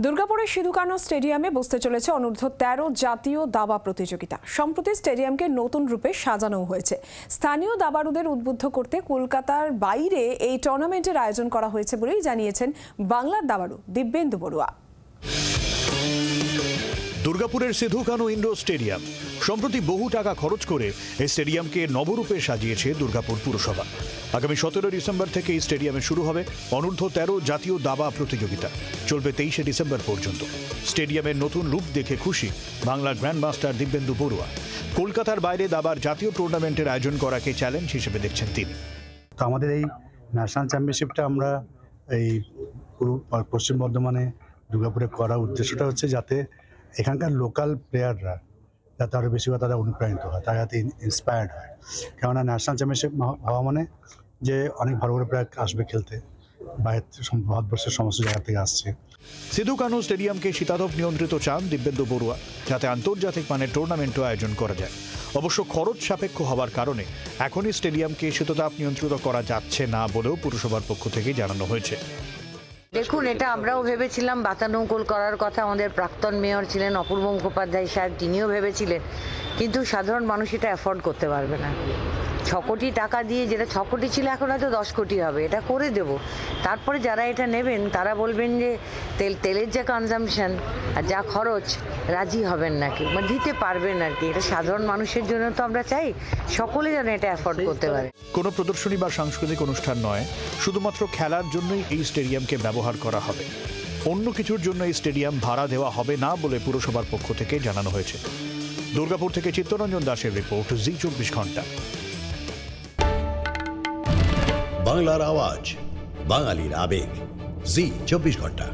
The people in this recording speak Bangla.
দুর্গাপুরের সিধু কানু স্টেডিয়ামে বসতে চলেছে অনূর্ধ্ব-13 জাতীয় দাবা প্রতিযোগিতা। সম্প্রতি স্টেডিয়ামকে নতুন রূপে সাজানো হয়েছে। স্থানীয় দাবাড়ুদের উদ্বুদ্ধ করতে কলকাতার বাইরে এই টুর্নামেন্টের আয়োজন করা হয়েছে বলেই জানিয়েছেন বাংলার দাবাড়ু দিব্যেন্দু বড়ুয়া। দুর্গাপুরের সিধু কানু ইন্ডোর স্টেডিয়াম সম্প্রতি বহু টাকা খরচ করে এই স্টেডিয়ামকে নবরূপে সাজিয়েছে দুর্গাপুর পুরসভা। আগামী 17 ডিসেম্বর থেকে এই স্টেডিয়ামে শুরু হবে অনূর্ধ্ব-13 জাতীয় দাবা প্রতিযোগিতা। চলবে 23 ডিসেম্বর পর্যন্ত। স্টেডিয়ামের নতুন রূপ দেখে খুশি বাংলার গ্র্যান্ড মাস্টার দিব্যেন্দু বড়ুয়া। কলকাতার বাইরে দাবার জাতীয় টুর্নামেন্টের আয়োজন করাকে চ্যালেঞ্জ হিসেবে দেখছেন তিনি। তো আমাদের এই ন্যাশনাল চ্যাম্পিয়নশিপটা আমরা এই পশ্চিম বর্ধমানে দুর্গাপুরে করার উদ্দেশ্যটা হচ্ছে যাতে এখানকার লোকাল প্লেয়াররা যাতে আরও বেশি করে তারা অনুপ্রাণিত হয়, তারা যাতে ইন্সপায়ার্ড হয়। কেননা ন্যাশনাল চ্যাম্পিয়নশিপ হওয়া মানে যে অনেক ভালো ভালো প্লেয়ার আসবে খেলতে, বাইরে ভারতবর্ষের সমস্ত জায়গা থেকে আসছে। সিধু কানু স্টেডিয়ামকে শীতাতপ নিয়ন্ত্রিত চান দিব্যেন্দু বড়ুয়া, যাতে আন্তর্জাতিক মানের টুর্নামেন্টও আয়োজন করা যায়। অবশ্য খরচ সাপেক্ষ হওয়ার কারণে এখনই স্টেডিয়ামকে শীততাপ নিয়ন্ত্রিত করা যাচ্ছে না বলেও পুরসভার পক্ষ থেকে জানানো হয়েছে। দেখুন, এটা আমরাও ভেবেছিলাম, বাতানুকূল করার কথা আমাদের প্রাক্তন মেয়র ছিলেন অপূর্ব মুখোপাধ্যায় সাহেব, তিনিও ভেবেছিলেন, কিন্তু সাধারণ মানুষ এটা অ্যাফোর্ড করতে পারবে না। 6 কোটি টাকা দিয়ে, যেটা 6 কোটি ছিল এখন হয়তো 10 কোটি হবে, এটা করে দেব। তারপরে যারা এটা নেবেন তারা বলবেন যে তেলের যে কনজামশন আর যা খরচ রাজি হবেন নাকি, মানে দিতে পারবেন আর কি। এটা সাধারণ মানুষের জন্য তো আমরা চাই সকলে যেন এটা অ্যাফোর্ড করতে পারে। কোনো প্রদর্শনী বা সাংস্কৃতিক অনুষ্ঠান নয়, শুধুমাত্র খেলার জন্যই এই স্টেডিয়ামকে ব্যবহার করা হবে। অন্য কিছুর জন্য এই স্টেডিয়াম ভাড়া দেওয়া হবে না বলে পুরসভার পক্ষ থেকে জানানো হয়েছে। দুর্গাপুর থেকে চিত্তরঞ্জন দাসের রিপোর্ট, জি 24 ঘন্টা। বাংলার আওয়াজ, বাঙালির আবেগ, জি 24 ঘন্টা।